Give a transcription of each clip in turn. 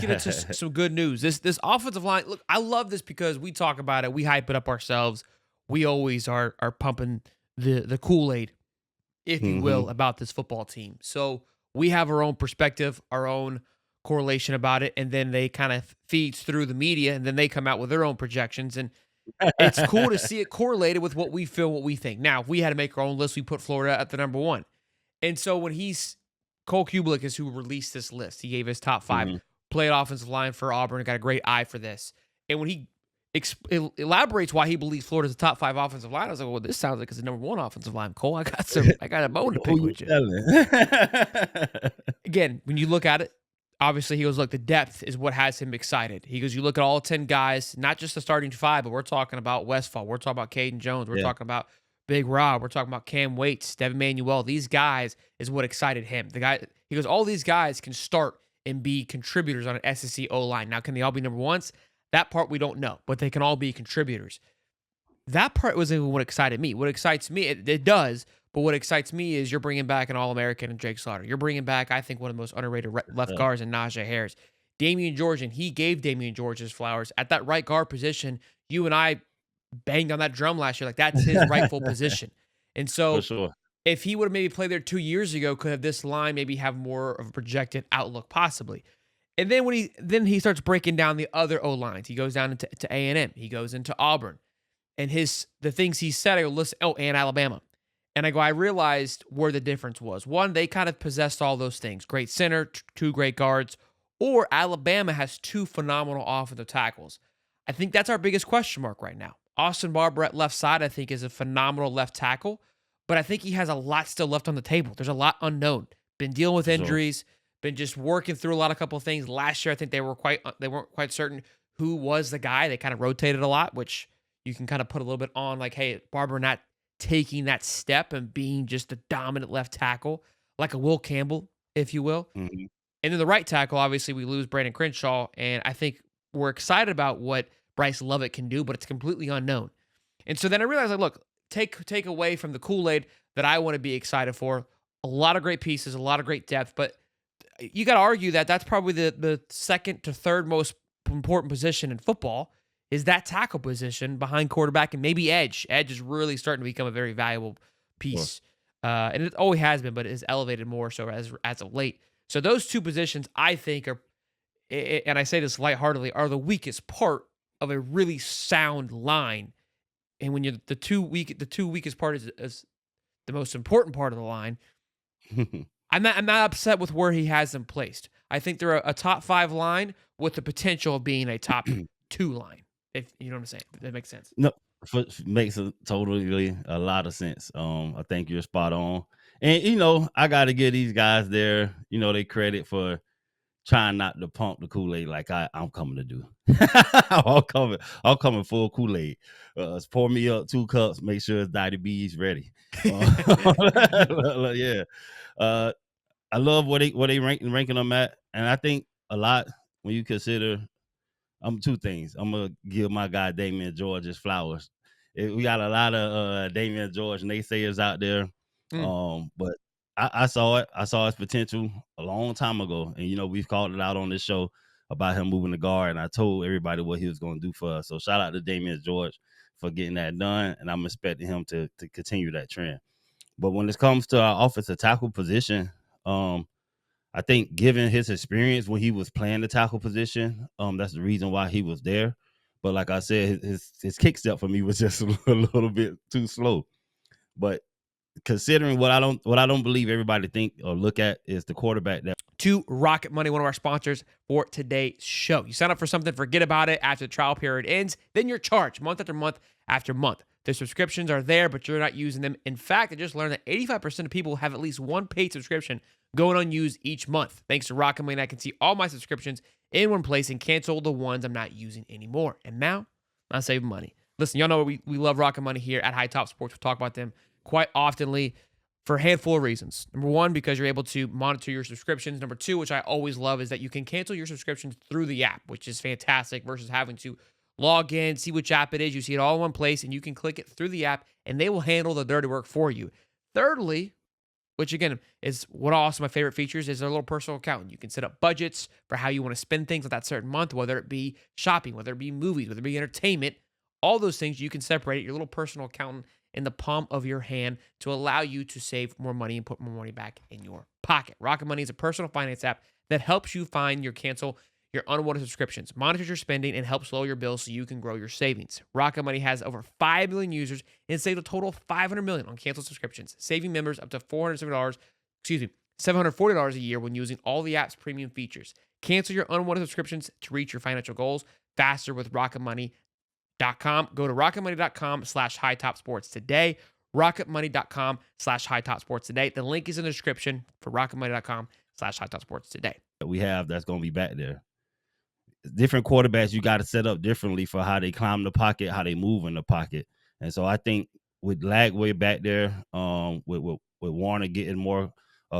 Get into some good news. This offensive line, look, I love this because we talk about it, we hype it up ourselves. We always are pumping the Kool-Aid, if you Hmm. will, about this football team. So we have our own perspective, our own correlation about it, and then they kind of feeds through the media, and then they come out with their own projections. And it's cool to see it correlated with what we feel, what we think. Now, if we had to make our own list, we put Florida at the number one. And so when Cole Kubelik is who released this list. He gave his top five, Hmm. played offensive line for Auburn, got a great eye for this. And when he elaborates why he believes Florida's the top five offensive line, I was like, well, this sounds like it's the number one offensive line, Cole. I got a bone to Who pick you with you. telling? Again, when you look at it, obviously he goes, look, the depth is what has him excited. He goes, you look at all 10 guys, not just the starting five, but we're talking about Westfall. We're talking about Caden Jones. We're Yeah. talking about Big Rob. We're talking about Cam Waits, Devin Manuel. These guys is what excited him. He goes, all these guys can start and be contributors on an SEC O line. Now, can they all be number ones? That part we don't know, but they can all be contributors. That part was even what excited me. What excites me, it does, but what excites me is you're bringing back an All-American and Jake Slaughter. You're bringing back, I think, one of the most underrated left Uh, guards in Najee Harris. Damian George, and he gave Damian George his flowers. At that right guard position, you and I banged on that drum last year. Like, that's his rightful position. And for so sure. if he would have maybe played there 2 years ago, could have this line maybe have more of a projected outlook possibly. And then he starts breaking down the other O lines. He goes down into A&M. He goes into Auburn. And the things he said, I go, listen, oh, and Alabama. And I go, I realized where the difference was. One, they kind of possessed all those things. Great center, two great guards. Or Alabama has two phenomenal offensive tackles. I think that's our biggest question mark right now. Austin Barber at left side, I think, is a phenomenal left tackle. But I think he has a lot still left on the table. There's a lot unknown. Been dealing with For sure. injuries, been just working through a couple of things. Last year, I think they weren't quite certain who was the guy. They kind of rotated a lot, which you can kind of put a little bit on like, hey, Barber not taking that step and being just a dominant left tackle, like a Will Campbell, if you will. Hmm. And then the right tackle, obviously, we lose Brandon Crenshaw, and I think we're excited about what Bryce Lovett can do, but it's completely unknown. And so then I realized, like, look, take away from the Kool-Aid that I want to be excited for. A lot of great pieces, a lot of great depth, but you got to argue that that's probably the second to third most important position in football is that tackle position behind quarterback and maybe edge. Edge is really starting to become a very valuable Sure. piece, and it always has been, but it has elevated more so as of late. So those two positions, I think, and I say this lightheartedly, are the weakest part of a really sound line. And when you're the two weakest part is the most important part of the line. I'm not upset with where he has them placed. I think they're a top five line with the potential of being a top two line. If you know what I'm saying, if that makes sense. No, makes totally a lot of sense. I think you're spot on. And I got to give these guys they credit for trying not to pump the Kool-Aid like I'm coming to do. I'm coming full Kool-Aid. Pour me up 2 cups, make sure it's Dottie B's ready. Yeah. Uh, I love what they ranking them at. And I think a lot when you consider two things. I'm gonna give my guy Damian George his flowers. We got a lot of Damian George naysayers out there, Mm. but I saw it. I saw his potential a long time ago, and we've called it out on this show about him moving the guard, and I told everybody what he was going to do for us. So shout out to Damian George for getting that done, and I'm expecting him to continue that trend. But when it comes to our offensive tackle position, I think given his experience when he was playing the tackle position, that's the reason why he was there. But like I said, his kick step for me was just a little bit too slow. But considering what I don't believe everybody think or look at is the quarterback that To Rocket Money, one of our sponsors for today's show. You sign up for something, forget about it after the trial period ends, then you're charged month after month after month. The subscriptions are there, but you're not using them. In fact, I just learned that 85% of people have at least one paid subscription going unused each month. Thanks to Rocket Money, I can see all my subscriptions in one place and cancel the ones I'm not using anymore. And now, I'm saving money. Listen, y'all know we love Rocket Money here at Hightop Sports. We talk about them quite oftenly for a handful of reasons. Number one, because you're able to monitor your subscriptions. Number two, which I always love, is that you can cancel your subscriptions through the app, which is fantastic versus having to log in, see which app it is. You see it all in one place and you can click it through the app and they will handle the dirty work for you. Thirdly, which again is one also my favorite features is their little personal accountant. You can set up budgets for how you want to spend things with that certain month, whether it be shopping, whether it be movies, whether it be entertainment, all those things you can separate your little personal accountant in the palm of your hand to allow you to save more money and put more money back in your pocket. Rocket Money is a personal finance app that helps you find your cancel your unwanted subscriptions, monitors your spending, and helps lower your bills so you can grow your savings. Rocket Money has over 5 million users and saved a total of $500 million on canceled subscriptions, saving members up to $740 a year when using all the app's premium features. Cancel your unwanted subscriptions to reach your financial goals faster with rocketmoney.com. Go to rocketmoney.com/hightopsports today. rocketmoney.com/hightopsports today. The link is in the description for rocketmoney.com/hightopsports today. We have that's going to be back there. Different quarterbacks you got to set up differently for how they climb the pocket, how they move in the pocket. And so I think with Lagway back there, with Warner getting more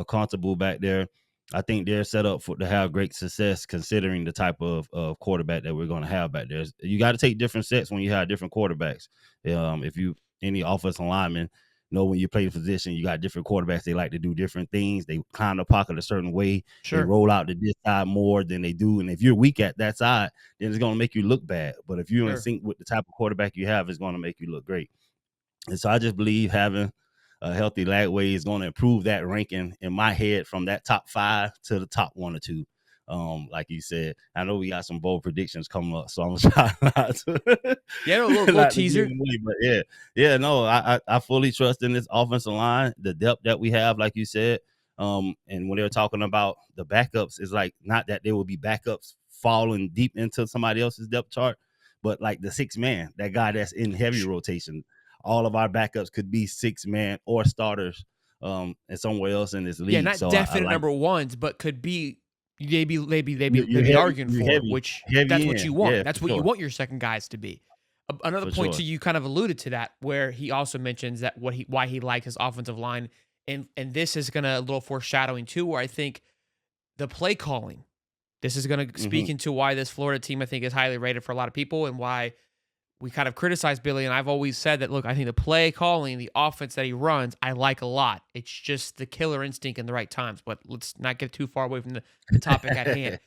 comfortable back there, I think they're set up to have great success considering the type of quarterback that we're going to have back there. You got to take different sets when you have different quarterbacks. If you any offensive lineman know when you play the position, you got different quarterbacks. They like to do different things. They climb the pocket a certain way. Sure. They roll out to this side more than they do. And if you're weak at that side, then it's going to make you look bad. But if you're in sync with the type of quarterback you have, it's going to make you look great. And so I just believe having a healthy Lagway is going to improve that ranking in my head from that top 5 to the top 1 or 2. Like you said, I know we got some bold predictions coming up, so I'm gonna try not to. Yeah, no, a little teaser. Away, but no, I fully trust in this offensive line, the depth that we have, like you said. And when they're talking about the backups, it's like not that there will be backups falling deep into somebody else's depth chart, but like the 6 man, that guy that's in heavy rotation. All of our backups could be 6 man or starters, and somewhere else in this league. Yeah, not so definite number ones, but could be. They'd be arguing for it, which that's what you want. That's what you want your second guys to be. Another point too, you kind of alluded to that, where he also mentions that why he likes his offensive line, and this is gonna a little foreshadowing too, where I think the play calling, this is gonna speak into why this Florida team I think is highly rated for a lot of people, and why we kind of criticize Billy, and I've always said that, look, I think the play calling, the offense that he runs, I like a lot. It's just the killer instinct in the right times. But let's not get too far away from the topic at hand.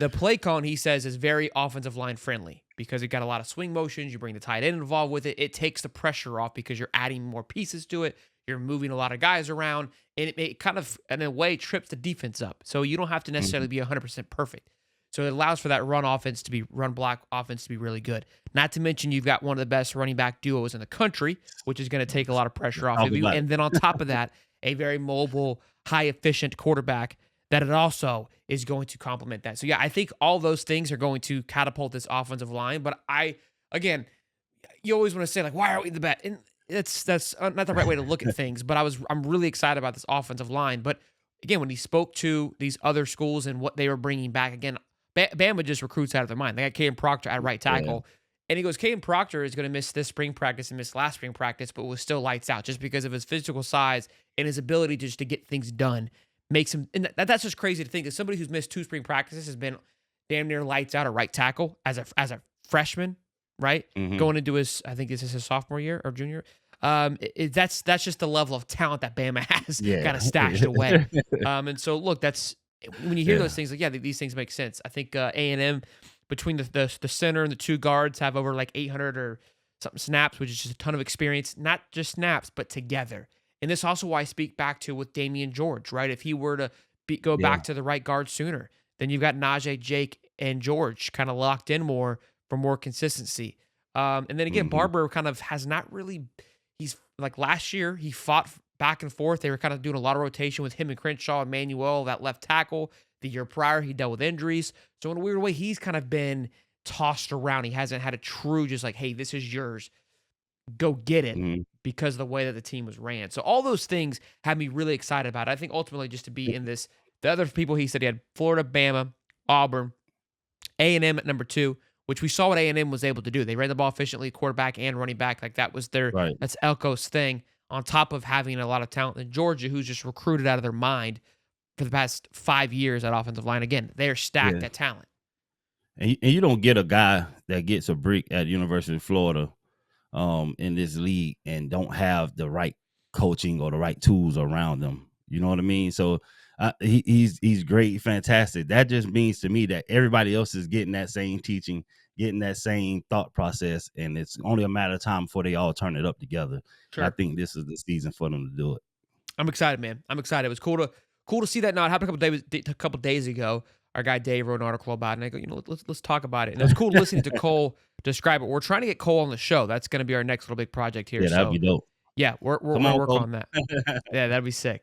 The play calling, he says, is very offensive line friendly because you got a lot of swing motions. You bring the tight end involved with it. It takes the pressure off because you're adding more pieces to it. You're moving a lot of guys around, and it kind of, in a way, trips the defense up. So you don't have to necessarily be 100% perfect. So it allows for that run block offense to be really good. Not to mention you've got one of the best running back duos in the country, which is going to take a lot of pressure off of you. And then on top of that, a very mobile, high efficient quarterback that it also is going to complement that. So yeah, I think all those things are going to catapult this offensive line. But again, you always want to say like, why are we the best? And that's not the right way to look at things. But I'm really excited about this offensive line. But again, when he spoke to these other schools and what they were bringing back, again, Bama just recruits out of their mind. They got Caden Proctor at right tackle. And he goes, Caden Proctor is going to miss this spring practice and miss last spring practice, but was still lights out just because of his physical size and his ability just to get things done. Makes him, and that's just crazy to think that somebody who's missed 2 spring practices has been damn near lights out at right tackle as a freshman, right? Going into his, I think this is his sophomore year or junior. That's just the level of talent that Bama has kind of stashed away. And so look, that's, when you hear those things, like, yeah, these things make sense. I think A&M, between the center and the 2 guards, have over like 800 or something snaps, which is just a ton of experience. Not just snaps, but together. And this also why I speak back to with Damian George, right? If he were to go back to the right guard sooner, then you've got Najee, Jake, and George kind of locked in more for more consistency. And then again, Barber kind of has not really. He's like last year, he fought back and forth. They were kind of doing a lot of rotation with him and Crenshaw and Manuel, that left tackle. The year prior, he dealt with injuries. So in a weird way, he's kind of been tossed around. He hasn't had a true just like, hey, this is yours. Go get it, because of the way that the team was ran. So all those things had me really excited about it. I think ultimately just to be in this, the other people he said he had Florida, Bama, Auburn, A&M at number 2, which we saw what A&M was able to do. They ran the ball efficiently, quarterback and running back. Like that was that's Elko's thing, on top of having a lot of talent in Georgia, who's just recruited out of their mind for the past 5 years at offensive line. Again, they're stacked at talent. And you don't get a guy that gets a brick at University of Florida in this league and don't have the right coaching or the right tools around them. You know what I mean? So he's great, fantastic. That just means to me that everybody else is getting that same teaching, getting that same thought process, and it's only a matter of time before they all turn it up together. And I Sure. think this is the season for them to do it. I'm excited, man. I'm excited. It was cool to see that. Now it happened a couple days ago. Our guy Dave wrote an article about it, and I go, let's talk about it. And it was cool listening to Cole describe it. We're trying to get Cole on the show. That's going to be our next little big project here. Yeah, that'd So be dope. yeah, we're Come gonna on, work Cole. on that. Yeah, that'd be sick.